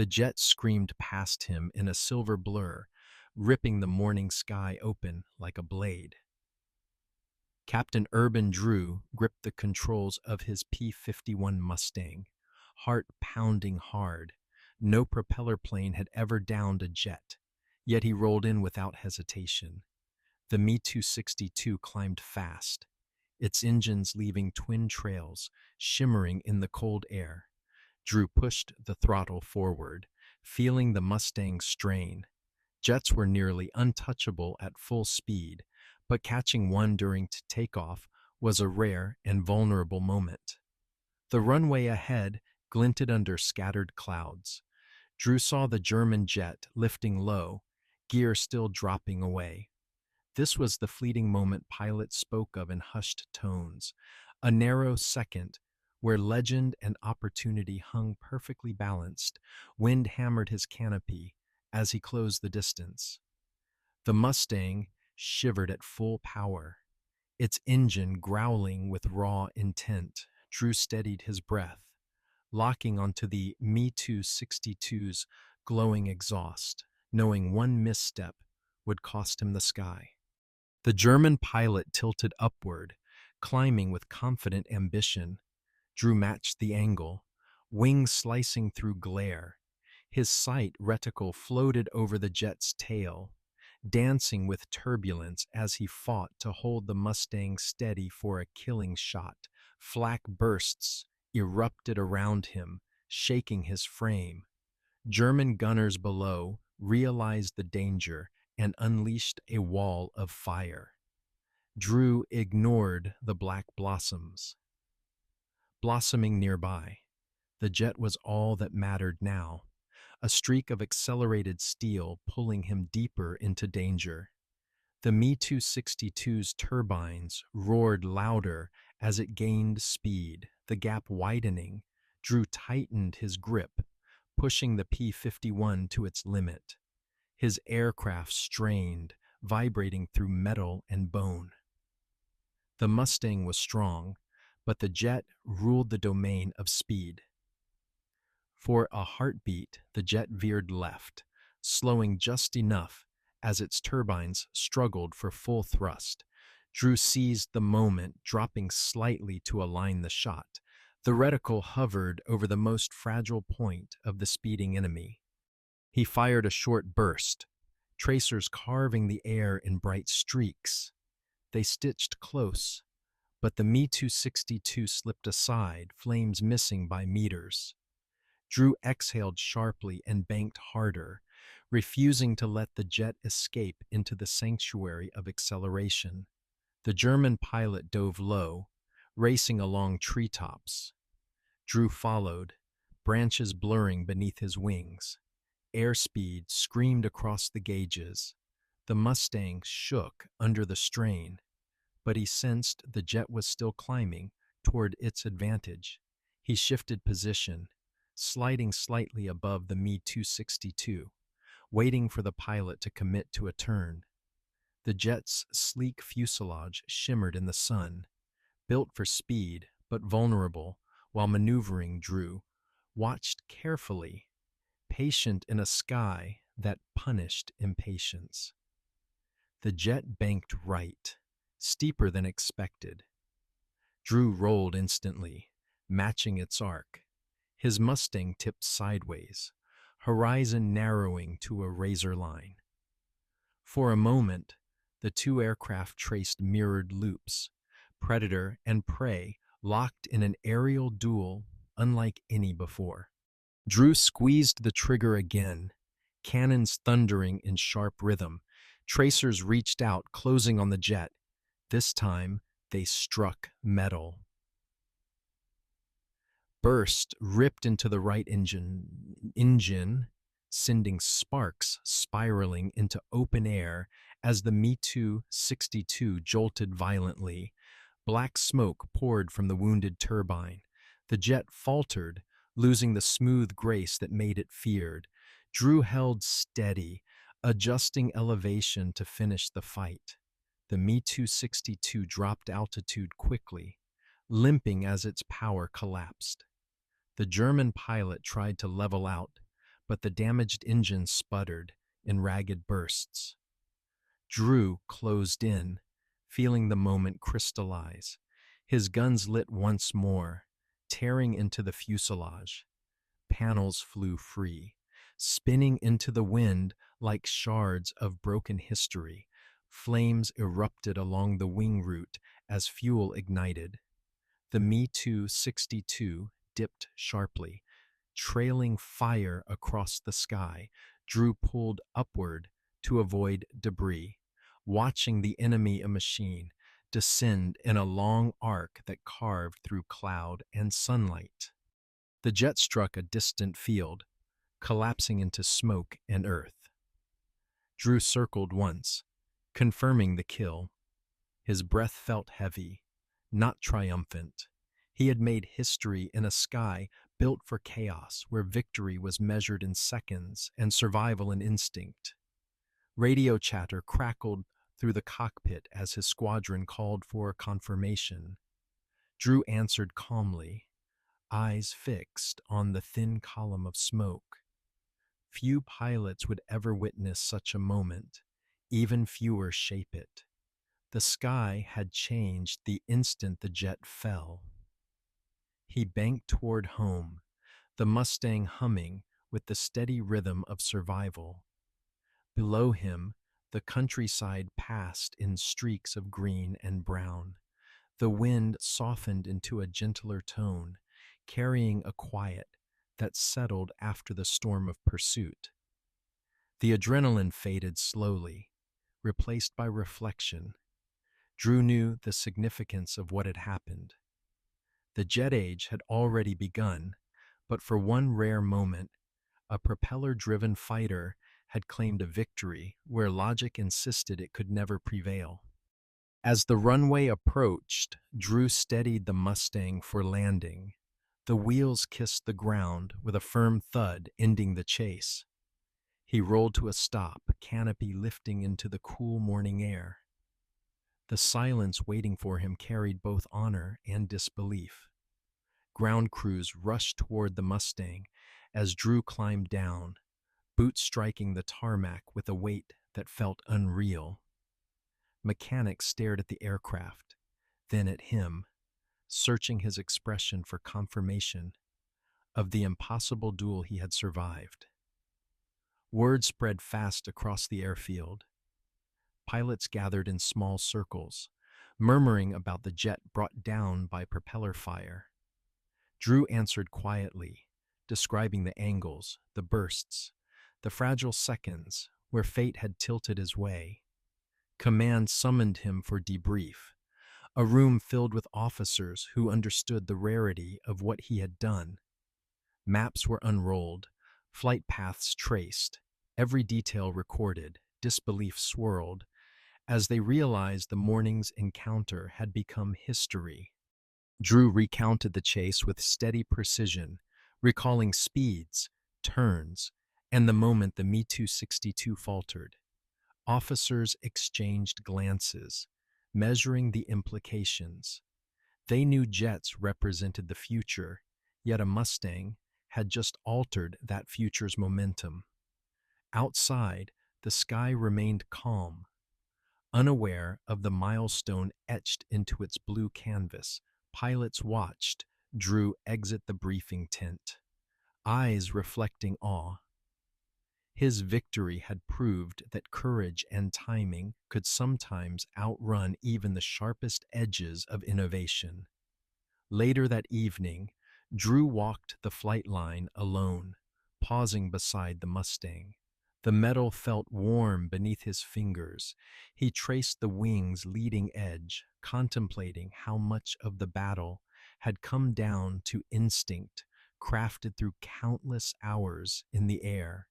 The jet screamed past him in a silver blur, ripping the morning sky open like a blade. Captain Urban Drew gripped the controls of his P-51 Mustang, heart pounding hard. No propeller plane had ever downed a jet, yet he rolled in without hesitation. The Me-262 climbed fast, its engines leaving twin trails shimmering in the cold air. Drew pushed the throttle forward, feeling the Mustang strain. Jets were nearly untouchable at full speed, but catching one during takeoff was a rare and vulnerable moment. The runway ahead glinted under scattered clouds. Drew saw the German jet lifting low, gear still dropping away. This was the fleeting moment pilots spoke of in hushed tones, a narrow second where legend and opportunity hung perfectly balanced. Wind hammered his canopy as he closed the distance. The Mustang shivered at full power, its engine growling with raw intent. Drew steadied his breath, locking onto the Me-262's glowing exhaust, knowing one misstep would cost him the sky. The German pilot tilted upward, climbing with confident ambition. Drew matched the angle, wings slicing through glare. His sight reticle floated over the jet's tail, dancing with turbulence as he fought to hold the Mustang steady for a killing shot. Flak bursts erupted around him, shaking his frame. German gunners below realized the danger and unleashed a wall of fire. Drew ignored the black blossoms blossoming nearby. The jet was all that mattered now, a streak of accelerated steel pulling him deeper into danger. The Me-262's turbines roared louder as it gained speed, the gap widening. Drew tightened his grip, pushing the P-51 to its limit. His aircraft strained, vibrating through metal and bone. The Mustang was strong, but the jet ruled the domain of speed. For a heartbeat, the jet veered left, slowing just enough as its turbines struggled for full thrust. Drew seized the moment, dropping slightly to align the shot. The reticle hovered over the most fragile point of the speeding enemy. He fired a short burst, tracers carving the air in bright streaks. They stitched close, but the Me-262 slipped aside, flames missing by meters. Drew exhaled sharply and banked harder, refusing to let the jet escape into the sanctuary of acceleration. The German pilot dove low, racing along treetops. Drew followed, branches blurring beneath his wings. Airspeed screamed across the gauges. The Mustang shook under the strain, but he sensed the jet was still climbing toward its advantage. He shifted position, sliding slightly above the Me-262, waiting for the pilot to commit to a turn. The jet's sleek fuselage shimmered in the sun, built for speed but vulnerable while maneuvering. Drew watched carefully, patient in a sky that punished impatience. The jet banked right, steeper than expected. Drew rolled instantly, matching its arc. His Mustang tipped sideways, horizon narrowing to a razor line. For a moment, the two aircraft traced mirrored loops, predator and prey locked in an aerial duel unlike any before. Drew squeezed the trigger again, cannons thundering in sharp rhythm. Tracers reached out, closing on the jet. This time, they struck metal. Burst ripped into the right engine, sending sparks spiraling into open air as the Me-262 jolted violently. Black smoke poured from the wounded turbine. The jet faltered, losing the smooth grace that made it feared. Drew held steady, adjusting elevation to finish the fight. The Me-262 dropped altitude quickly, limping as its power collapsed. The German pilot tried to level out, but the damaged engine sputtered in ragged bursts. Drew closed in, feeling the moment crystallize. His guns lit once more, tearing into the fuselage. Panels flew free, spinning into the wind like shards of broken history. Flames erupted along the wing root as fuel ignited. The Me-262 dipped sharply, trailing fire across the sky. Drew pulled upward to avoid debris, watching the enemy machine descend in a long arc that carved through cloud and sunlight. The jet struck a distant field, collapsing into smoke and earth. Drew circled once, confirming the kill. His breath felt heavy, not triumphant. He had made history in a sky built for chaos, where victory was measured in seconds and survival in instinct. Radio chatter crackled through the cockpit as his squadron called for confirmation. Drew answered calmly, eyes fixed on the thin column of smoke. Few pilots would ever witness such a moment, even fewer shape it. The sky had changed the instant the jet fell. He banked toward home, the Mustang humming with the steady rhythm of survival. Below him, the countryside passed in streaks of green and brown. The wind softened into a gentler tone, carrying a quiet that settled after the storm of pursuit. The adrenaline faded slowly, replaced by reflection. Drew knew the significance of what had happened. The jet age had already begun, but for one rare moment, a propeller-driven fighter had claimed a victory where logic insisted it could never prevail. As the runway approached, Drew steadied the Mustang for landing. The wheels kissed the ground with a firm thud, ending the chase. He rolled to a stop, canopy lifting into the cool morning air. The silence waiting for him carried both honor and disbelief. Ground crews rushed toward the Mustang as Drew climbed down, boots striking the tarmac with a weight that felt unreal. Mechanics stared at the aircraft, then at him, searching his expression for confirmation of the impossible duel he had survived. Word spread fast across the airfield. Pilots gathered in small circles, murmuring about the jet brought down by propeller fire. Drew answered quietly, describing the angles, the bursts, the fragile seconds where fate had tilted his way. Command summoned him for debrief, a room filled with officers who understood the rarity of what he had done. Maps were unrolled, flight paths traced, every detail recorded. Disbelief swirled as they realized the morning's encounter had become history. Drew recounted the chase with steady precision, recalling speeds, turns, and the moment the Me-262 faltered. Officers exchanged glances, measuring the implications. They knew jets represented the future, yet a Mustang had just altered that future's momentum. Outside, the sky remained calm. Unaware of the milestone etched into its blue canvas, pilots watched Drew exit the briefing tent, eyes reflecting awe. His victory had proved that courage and timing could sometimes outrun even the sharpest edges of innovation. Later that evening, Drew walked the flight line alone, pausing beside the Mustang. The metal felt warm beneath his fingers. He traced the wing's leading edge, contemplating how much of the battle had come down to instinct, crafted through countless hours in the air.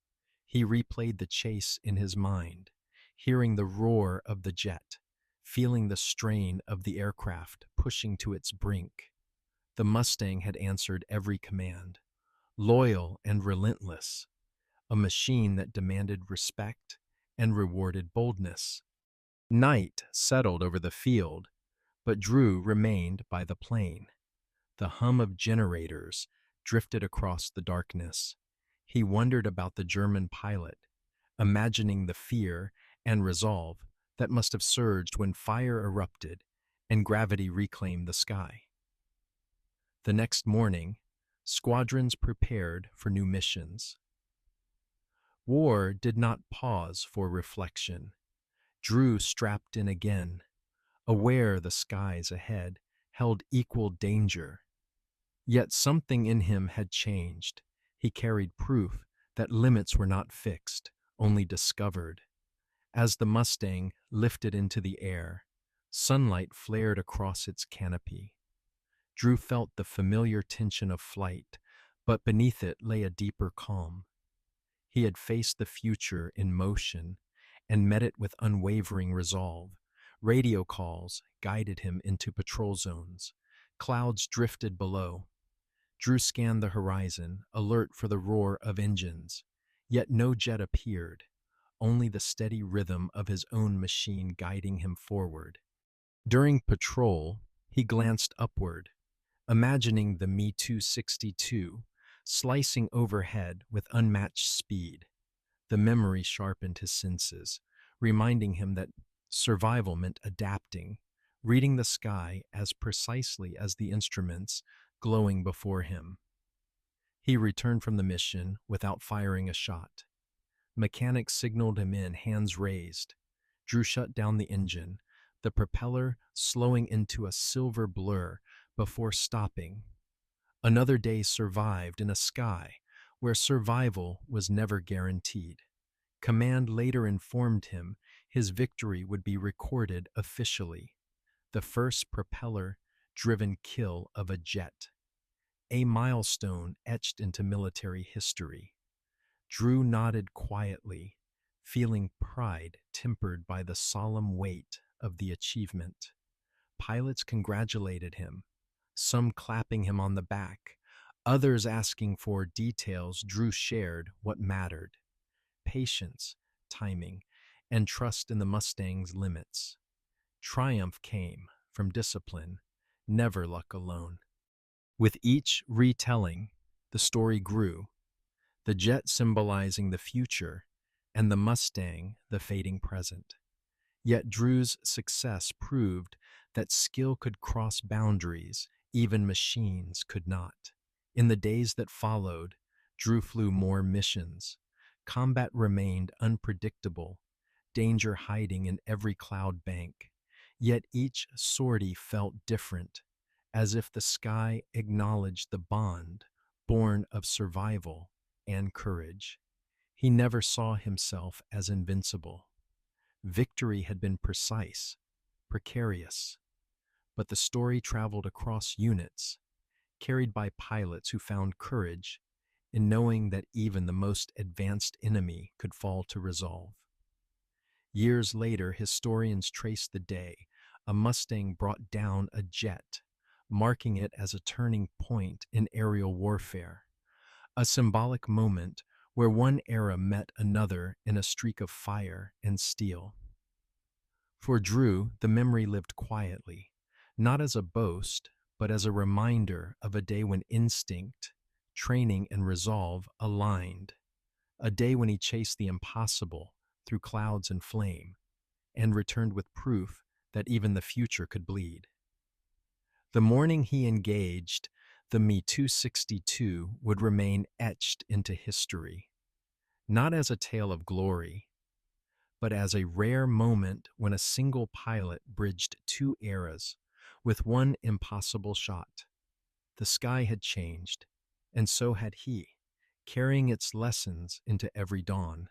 He replayed the chase in his mind, hearing the roar of the jet, feeling the strain of the aircraft pushing to its brink. The Mustang had answered every command, loyal and relentless, a machine that demanded respect and rewarded boldness. Night settled over the field, but Drew remained by the plane. The hum of generators drifted across the darkness. He wondered about the German pilot, imagining the fear and resolve that must have surged when fire erupted and gravity reclaimed the sky. The next morning, squadrons prepared for new missions. War did not pause for reflection. Drew strapped in again, aware the skies ahead held equal danger. Yet something in him had changed. He carried proof that limits were not fixed, only discovered. As the Mustang lifted into the air, sunlight flared across its canopy. Drew felt the familiar tension of flight, but beneath it lay a deeper calm. He had faced the future in motion and met it with unwavering resolve. Radio calls guided him into patrol zones. Clouds drifted below. Drew scanned the horizon, alert for the roar of engines. Yet no jet appeared, only the steady rhythm of his own machine guiding him forward. During patrol, he glanced upward, imagining the Me-262 slicing overhead with unmatched speed. The memory sharpened his senses, reminding him that survival meant adapting, reading the sky as precisely as the instruments glowing before him. He returned from the mission without firing a shot. Mechanics signaled him in, hands raised. Drew shut down the engine, the propeller slowing into a silver blur before stopping. Another day survived in a sky where survival was never guaranteed. Command later informed him his victory would be recorded officially. The first propeller-driven kill of a jet. A milestone etched into military history. Drew nodded quietly, feeling pride tempered by the solemn weight of the achievement. Pilots congratulated him, some clapping him on the back, others asking for details. Drew shared what mattered: patience, timing, and trust in the Mustang's limits. Triumph came from discipline, never luck alone. With each retelling, the story grew, the jet symbolizing the future and the Mustang the fading present. Yet Drew's success proved that skill could cross boundaries even machines could not. In the days that followed, Drew flew more missions. Combat remained unpredictable, danger hiding in every cloud bank. Yet each sortie felt different, as if the sky acknowledged the bond born of survival and courage. He never saw himself as invincible. Victory had been precise, precarious, but the story traveled across units, carried by pilots who found courage in knowing that even the most advanced enemy could fall to resolve. Years later, historians traced the day a Mustang brought down a jet, marking it as a turning point in aerial warfare, a symbolic moment where one era met another in a streak of fire and steel. For Drew, the memory lived quietly, not as a boast, but as a reminder of a day when instinct, training, and resolve aligned, a day when he chased the impossible through clouds and flame, and returned with proof that even the future could bleed. The morning he engaged the Me-262 would remain etched into history, not as a tale of glory, but as a rare moment when a single pilot bridged two eras with one impossible shot. The sky had changed, and so had he, carrying its lessons into every dawn.